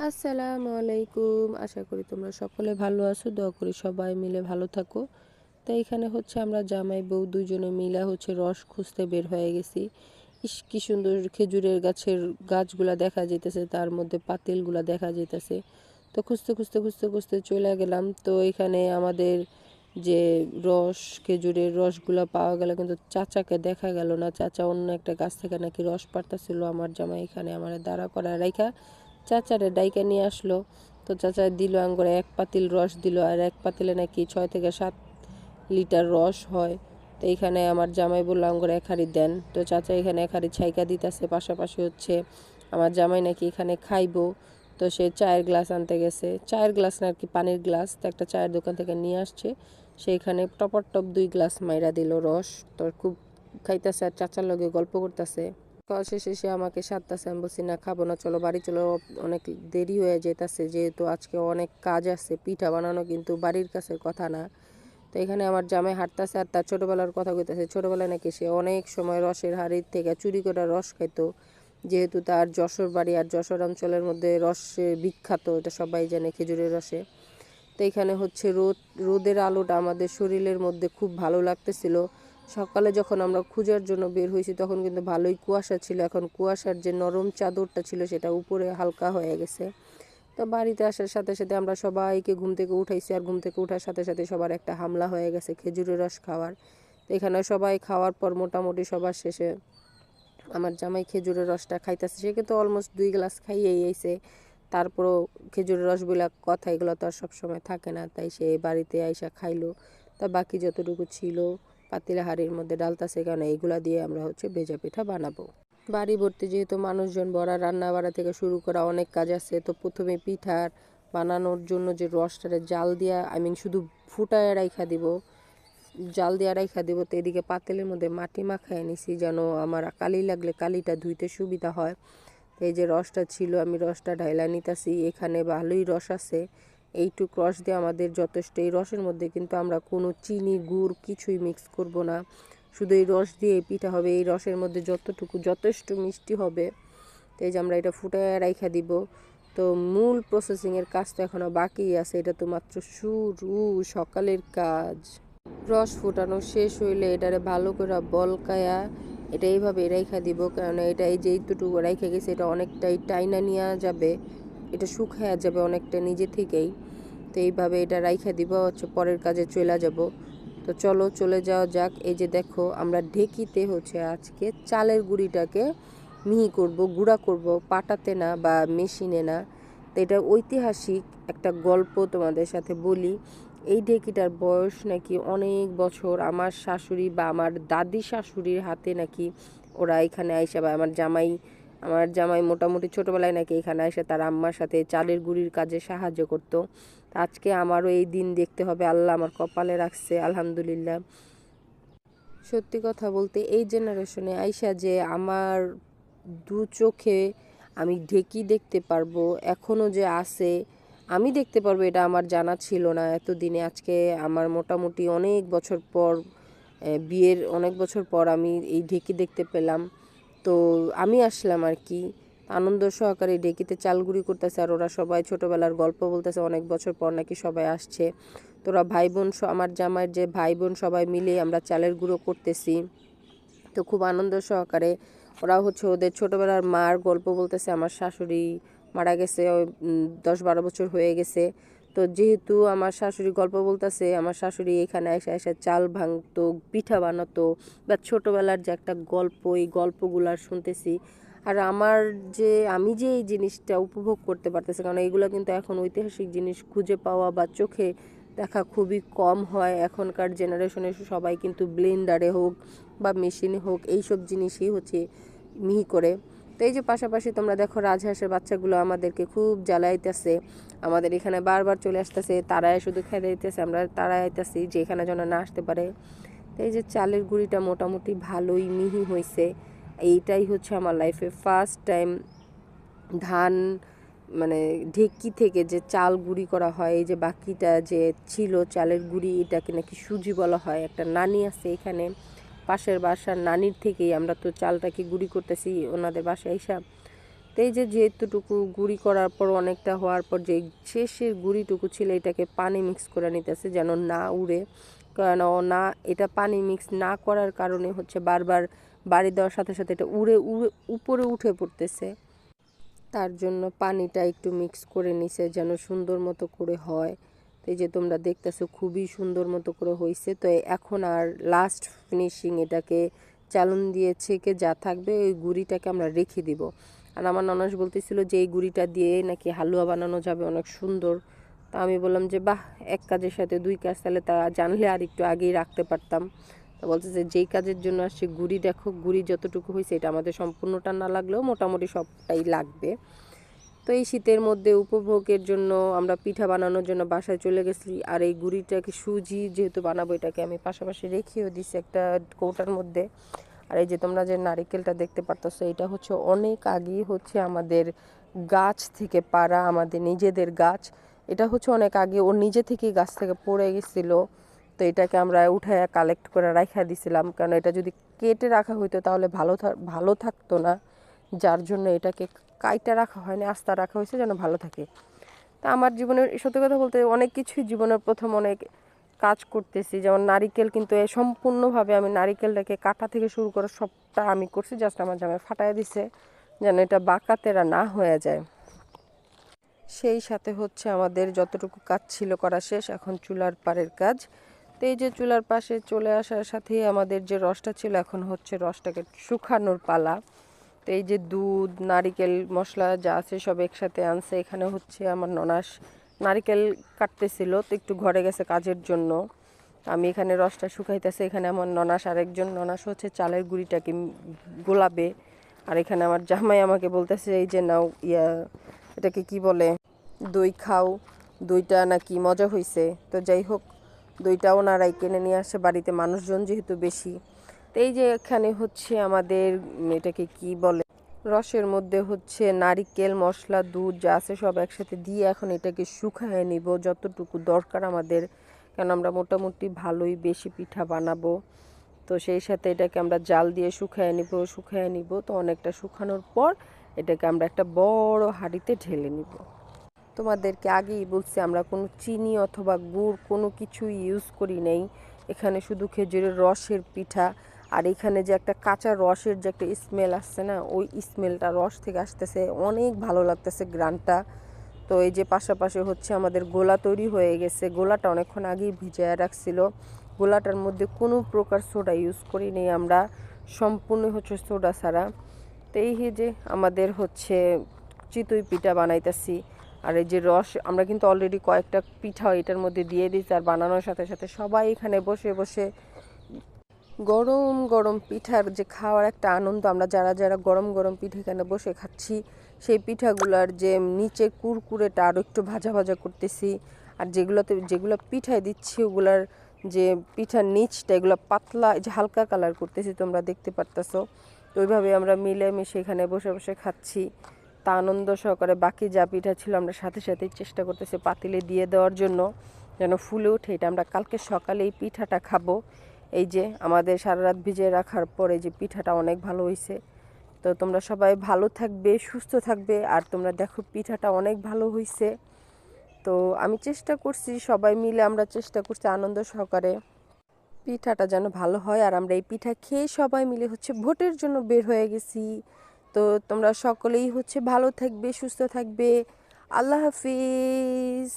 আসসালামু আলাইকুম। আশা করি তোমরা সকলে ভালো আছো। দোয়া করি সবাই মিলে ভালো থাকো। তো এখানে হচ্ছে আমরা জামাই বউ দুজনে মিলা হচ্ছে রস খুঁজতে বের হয়ে গেছি। ইস কি সুন্দর খেজুরের গাছের গাছগুলা দেখা যাইতেছে, তার মধ্যে পাতিলগুলা দেখা যাইতেছে। তো খুঁজতে খুঁজতে খুঁজতে খুঁজতে চলে গেলাম। তো এখানে আমাদের যে খেজুরের রসগুলা পাওয়া গেল, কিন্তু চাচাকে দেখা গেল না। চাচা অন্য একটা গাছ থেকে নাকি রস পাড়তাছিল। আমার জামাই এখানে আমার দাঁড়া করা রাইখা চাচারে ডাইকা নিয়ে আসলো। তো চাচা দিল আঙ্গুরে এক পাতিল রস দিল, আর এক পাতিলে নাকি 6 থেকে 7 লিটার রস হয়। তো এখানে আমার জামাই বললো আঙ্গুরে এক হাঁড়ি দেন। তো চাচা এখানে এক হাঁড়ি ছাইকা দিতেছে, পাশাপাশি হচ্ছে আমার জামাই নাকি এখানে খাইবো। তো সে চায়ের গ্লাস আনতে গেছে, চায়ের গ্লাস না আর কি, পানির গ্লাস। তো একটা চায়ের দোকান থেকে নিয়ে আসছে। সেইখানে টপর টপ 2 গ্লাস মাইরা দিল রস। তো খুব খাইতেছে আর চাচার লগে গল্প করতেছে। খাওয়া শেষে সে আমাকে সাধতাছে। আমি বলছি না, খাবো না, চলো বাড়ি চলো, অনেক দেরি হয়ে যেতেছে, যেহেতু আজকে অনেক কাজ আছে। পিঠা বানানো কিন্তু বাড়ির কাছের কথা না। তো এখানে আমার জামাই হাঁটতেছে আর তার ছোটবেলার কথা কইতেছে। ছোটবেলায় নাকি সে অনেক সময় রসের হাঁড়ির থেকে চুরি করে রস খাইতো, যেহেতু তার যশোর বাড়ি, আর যশোর অঞ্চলের মধ্যে রসে বিখ্যাত, এটা সবাই জানে খেজুরের রসে। তো এখানে হচ্ছে রোদের আলোটা আমাদের শরীরের মধ্যে খুব ভালো লাগতেছিল। সকালে যখন আমরা খোঁজার জন্য বের হয়েছি তখন কিন্তু ভালোই কুয়াশা ছিল। এখন কুয়াশার যে নরম চাদরটা ছিল সেটা উপরে হালকা হয়ে গেছে। তো বাড়িতে আসার সাথে সাথে আমরা সবাইকে ঘুম থেকে উঠাইছি, আর ঘুম থেকে ওঠার সাথে সাথে সবার একটা হামলা হয়ে গেছে খেজুরের রস খাওয়ার। তো এখানে সবাই খাওয়ার পর মোটামুটি সবার শেষে আমার জামাই খেজুরের রসটা খাইতেছে। সে কিন্তু অলমোস্ট 2 গ্লাস খাইয়েই আইছে। তারপরও খেজুরের রসগুলা কথা, এগুলো তো আর সবসময় থাকে না, তাই সে বাড়িতে আইসা খাইলো। তা বাকি যতটুকু ছিল পাতিলা হাঁড়ির মধ্যে ডালতাছে, কারণ এইগুলা দিয়ে আমরা হচ্ছে ভেজা পিঠা বানাবো। বাড়ি ভর্তি যেহেতু মানুষজন ভরা, রান্না বাড়া থেকে শুরু করা অনেক কাজ আছে। তো প্রথমে পিঠার বানানোর জন্য যে রসটারে জাল দিয়া, শুধু ফুটায় রাইখা দিব, জাল দিয়ে রাইখা দিব। তো এদিকে পাতিলের মধ্যে মাটি মাখায় নিছি, যেন আমার কালি লাগলে কালিটা ধুইতে সুবিধা হয়। তো এই যে রসটা ছিল, আমি রসটা ঢাইলা নিতেছি। এখানে ভালোই রস আছে, এইটুক রস দিয়ে আমাদের যথেষ্ট। এই রসের মধ্যে কিন্তু আমরা কোনো চিনি গুড় কিছুই মিক্স করব না, শুধু এই রস দিয়ে পিঠা হবে। এই রসের মধ্যে যতটুকু যথেষ্ট মিষ্টি হবে। তো এই যে আমরা এটা ফুটায় রাইখা দিব। তো মূল প্রসেসিংয়ের কাজ তো এখনও বাকি আছে, এটা তো মাত্র শুরু, সকালের কাজ। রস ফুটানো শেষ হইলে এটারে ভালো করে বলকায়া এটা এইভাবে রাইখা দিব, কারণ এটা এই যে এইটুকু রাইখা গেছে এটা অনেকটাই টাইনা নিয়ে যাবে, এটা শুকায়া যাবে অনেকটা নিজে থেকেই। তো এইভাবে এটা রাইখা দিব, হচ্ছে পরের কাজে চলে যাব। তো চলো চলে যাওয়া যাক। এই যে দেখো, আমরা ঢেকিতে হচ্ছে আজকে চালের গুঁড়িটাকে মিহি করব, গুঁড়া করব, পাটাতে না বা মেশিনে না। তো এটা ঐতিহাসিক একটা গল্প তোমাদের সাথে বলি। এই ঢেকিটার বয়স নাকি অনেক বছর। আমার শাশুড়ি বা আমার দাদি শাশুড়ির হাতে নাকি ওরা এখানে আইসা, বা আমার জামাই মোটামুটি ছোটোবেলায় নাকি এখানে আইসা তার আম্মার সাথে চালের গুঁড়ির কাজে সাহায্য করতো। আজকে আমারও এই দিন দেখতে হবে, আল্লাহ আমার কপালে রাখছে, আলহামদুলিল্লাহ। সত্যি কথা বলতে এই জেনারেশনে আইসা যে আমার দু চোখে আমি ঢেকি দেখতে পারবো, এখনও যে আছে আমি দেখতে পারবো, এটা আমার জানা ছিল না এতদিনে। আজকে আমার মোটামুটি অনেক বছর পর, বিয়ের অনেক বছর পর আমি এই ঢেকি দেখতে পেলাম। তো আমি আসলাম আর কি, আনন্দ সহকারে ঢেকিতে চাল গুঁড়ি করতেছে, আর ওরা সবাই ছোটোবেলার গল্প বলতেছে। অনেক বছর পর নাকি সবাই আসছে। তোরা ভাই বোন, আমার জামাইয়ের যে ভাই বোন সবাই মিলে আমরা চালের গুঁড়ো করতেছি। তো খুব আনন্দ সহকারে ওরা হচ্ছে ওদের ছোটোবেলার মার গল্প বলতেছে। আমার শাশুড়ি মারা গেছে 10-12 বছর হয়ে গেছে। তো যেহেতু আমার শাশুড়ি গল্প বলতেছে, আমার শাশুড়ি এখানে এসে এসে চাল ভাঙতো, পিঠা বানাতো, বা ছোটোবেলার যে একটা গল্প, এই গল্পগুলার শুনতেছি। আর আমি যে এই জিনিসটা উপভোগ করতে পারতেছি, কারণ এইগুলো কিন্তু এখন ঐতিহাসিক জিনিস খুঁজে পাওয়া বা চোখে দেখা খুবই কম হয়। এখনকার জেনারেশনে সবাই কিন্তু ব্লেন্ডারে হোক বা মেশিনে হোক এইসব জিনিসই হচ্ছে মিহি করে। তো এই যে পাশাপাশি তোমরা দেখো রাজহাঁসের বাচ্চাগুলো আমাদেরকে খুব জ্বালাইতেছে, আমাদের এখানে বারবার চলে আসতেছে, তারাই শুধু খেতে দিতেছে, আমরা তারাই আইতেছি যে এখানে যেন না আসতে পারে। তো এই যে চালের গুঁড়িটা মোটামুটি ভালোই মিহি হয়েছে। এইটাই হচ্ছে আমার লাইফে ফার্স্ট টাইম ধান, মানে ঢেকি থেকে যে চাল গুঁড়ি করা হয়। এই যে বাকিটা যে ছিল চালের গুঁড়ি, এটাকে নাকি সুজি বলা হয়। একটা নানি আছে এখানে, পাশের বাসার নানির থেকেই আমরা তো চালটাকে গুঁড়ি করতেছি ওনাদের বাসায় এসে। তো এই যে যেহেতুটুকু গুঁড়ি করার পর অনেকটা হওয়ার পর যে শেষের গুঁড়িটুকু ছিল এটাকে পানি মিক্স করে নিতেছে যেন না উড়ে, কারণ না এটা পানি মিক্স না করার কারণে হচ্ছে বারবার বাড়ি দেওয়ার সাথে সাথে এটা উড়ে উড়ে উপরে উঠে পড়তেছে। তার জন্য পানিটা একটু মিক্স করে নিছে যেন সুন্দর মতো করে হয়। তো এই যে তোমরা দেখতেছো খুবই সুন্দর মতো করে হয়েছে। তো এখন আর লাস্ট ফিনিশিং এটাকে চালুন দিয়ে ছেঁকে যা থাকবে ওই গুঁড়িটাকে আমরা রেখে দিব। আর আমার ননস বলতেছিল যে এই গুঁড়িটা দিয়ে নাকি হালুয়া বানানো যাবে অনেক সুন্দর। তা আমি বললাম যে বাহ, এক কাজের সাথে দুই কাজ, তাহলে তা জানলে আর একটু আগেই রাখতে পারতাম। তো বলতেছে যেই কাজের জন্য আসছে গুঁড়ি দেখো, গুঁড়ি যতটুকু হয়েছে এটা আমাদের সম্পূর্ণটা না লাগলেও মোটামুটি সবটাই লাগবে। তো এই শীতের মধ্যে উপভোগের জন্য আমরা পিঠা বানানোর জন্য বাসায় চলে গেছি। আর এই গুঁড়িটাকে সুজি যেহেতু বানাবো এটাকে আমি পাশাপাশি রেখেও দিছি একটা কৌটার মধ্যে। আর এই যে তোমরা যে নারিকেলটা দেখতে পারতেছো এটা হচ্ছে অনেক আগেই হচ্ছে আমাদের গাছ থেকে পাড়া, আমাদের নিজেদের গাছ। এটা হচ্ছে অনেক আগে ওর নিজে থেকেই গাছ থেকে পড়ে গেছিলো। তো এটাকে আমরা উঠায় কালেক্ট করে রাখা দিছিলাম, কারণ এটা যদি কেটে রাখা হইতো তাহলে ভালো থাকতো না। যার জন্য এটাকে কাইটা রাখা হয়নি, আস্তা রাখা হয়েছে যেন ভালো থাকে। তা আমার জীবনের সত্যি কথা বলতে অনেক কিছুই জীবনের প্রথম অনেক কাজ করতেছি, যেমন নারিকেল, কিন্তু সম্পূর্ণভাবে আমি নারিকেলটাকে কাটা থেকে শুরু করে সবটা আমি করছি, জাস্ট আমার জামাই ফাটাই দিছে যেন এটা বাঁকা তেরা না হয়ে যায়। সেই সাথে হচ্ছে আমাদের যতটুকু কাজ ছিল করা শেষ, এখন চুলার পাড়ের কাজ। তো এই যে চুলার পাশে চলে আসার সাথেই আমাদের যে রসটা ছিল এখন হচ্ছে রসটাকে শুকানোর পালা। তো এই যে দুধ, নারিকেল, মশলা যা আছে সব একসাথে আনছে। এখানে হচ্ছে আমার ননাস নারিকেল কাটতেছিল, তো একটু ঘরে গেছে কাজের জন্য। আমি এখানে রসটা শুকাইতেছে, এখানে আমার ননাস আরেকজন ননাস হচ্ছে চালের গুঁড়িটাকে গোলাবে। আর এখানে আমার জামাই আমাকে বলতেছে এই যে নাও এটাকে কি বলে, দই খাও, দইটা নাকি মজা হয়েছে। তো যাই হোক, দইটাও ওনারাই কিনে নিয়ে আসে বাড়িতে, মানুষজন যেহেতু বেশি। তো এই যে এখানে হচ্ছে আমাদের এটাকে কি বলে, রসের মধ্যে হচ্ছে নারিকেল, মশলা, দুধ যা আছে সব একসাথে দিয়ে এখন এটাকে শুকায় নিব যতটুকু দরকার আমাদের, কারণ আমরা মোটামুটি ভালোই বেশি পিঠা বানাবো। তো সেই সাথে এটাকে আমরা জাল দিয়ে শুকায় নিব। তো অনেকটা শুকানোর পর এটাকে আমরা একটা বড় হাঁড়িতে ঢেলে নিব। তোমাদেরকে আগেই বলছি আমরা কোনো চিনি অথবা গুড় কোনো কিছুই ইউজ করি নাই। এখানে শুধু খেজুরের রসের পিঠা। আর এখানে যে একটা কাঁচা রসের যে একটা স্মেল আসছে না, ওই স্মেলটা রস থেকে আসতেছে, অনেক ভালো লাগতেছে গ্রানটা। তো এই যে পাশাপাশি হচ্ছে আমাদের গোলা তৈরি হয়ে গেছে। গোলাটা অনেকক্ষণ আগেই ভিজায় রাখছিল। গোলাটার মধ্যে কোনো প্রকার সোডা ইউজ করি নেই আমরা, সম্পূর্ণ হচ্ছে সোডা ছাড়া। তো এই যে আমাদের হচ্ছে চিতই পিঠা বানাইতেছি। আর এই যে রস আমরা কিন্তু অলরেডি কয়েকটা পিঠা এটার মধ্যে দিয়ে দিচ্ছি। আর বানানোর সাথে সাথে সবাই এখানে বসে বসে গরম গরম পিঠার যে খাওয়ার একটা আনন্দ, আমরা যারা যারা গরম গরম পিঠা এখানে বসে খাচ্ছি, সেই পিঠাগুলার যে নিচে কুরকুরেটা আরও একটু ভাজা ভাজা করতেছি। আর যেগুলো পিঠায় দিচ্ছি ওগুলার যে পিঠার নিচটা এগুলো পাতলা, যে হালকা কালার করতেছি, তোমরা দেখতে পারতেছো। তো ওইভাবে আমরা মিলেমিশে এখানে বসে বসে খাচ্ছি। তা আনন্দ সহকারে বাকি যা পিঠা ছিল আমরা সাথে সাথেই চেষ্টা করতেছি পাতিলে দিয়ে দেওয়ার জন্য যেন ফুলে ওঠে। এটা আমরা কালকে সকালে এই পিঠাটা খাবো। এই যে আমাদের সারা রাত ভিজিয়ে রাখার পরে যে পিঠাটা অনেক ভালো হয়েছে। তো তোমরা সবাই ভালো থাকবে, সুস্থ থাকবে। আর তোমরা দেখো পিঠাটা অনেক ভালো হয়েছে। তো আমি চেষ্টা করছি, সবাই মিলে আমরা চেষ্টা করছি আনন্দ সহকারে পিঠাটা যেন ভালো হয়। আর আমরা এই পিঠা খেয়ে সবাই মিলে হচ্ছে ভোটের জন্য বের হয়ে গেছি। তো তোমরা সকলেই হচ্ছে ভালো থাকবে, সুস্থ থাকবে। আল্লাহ হাফিজ।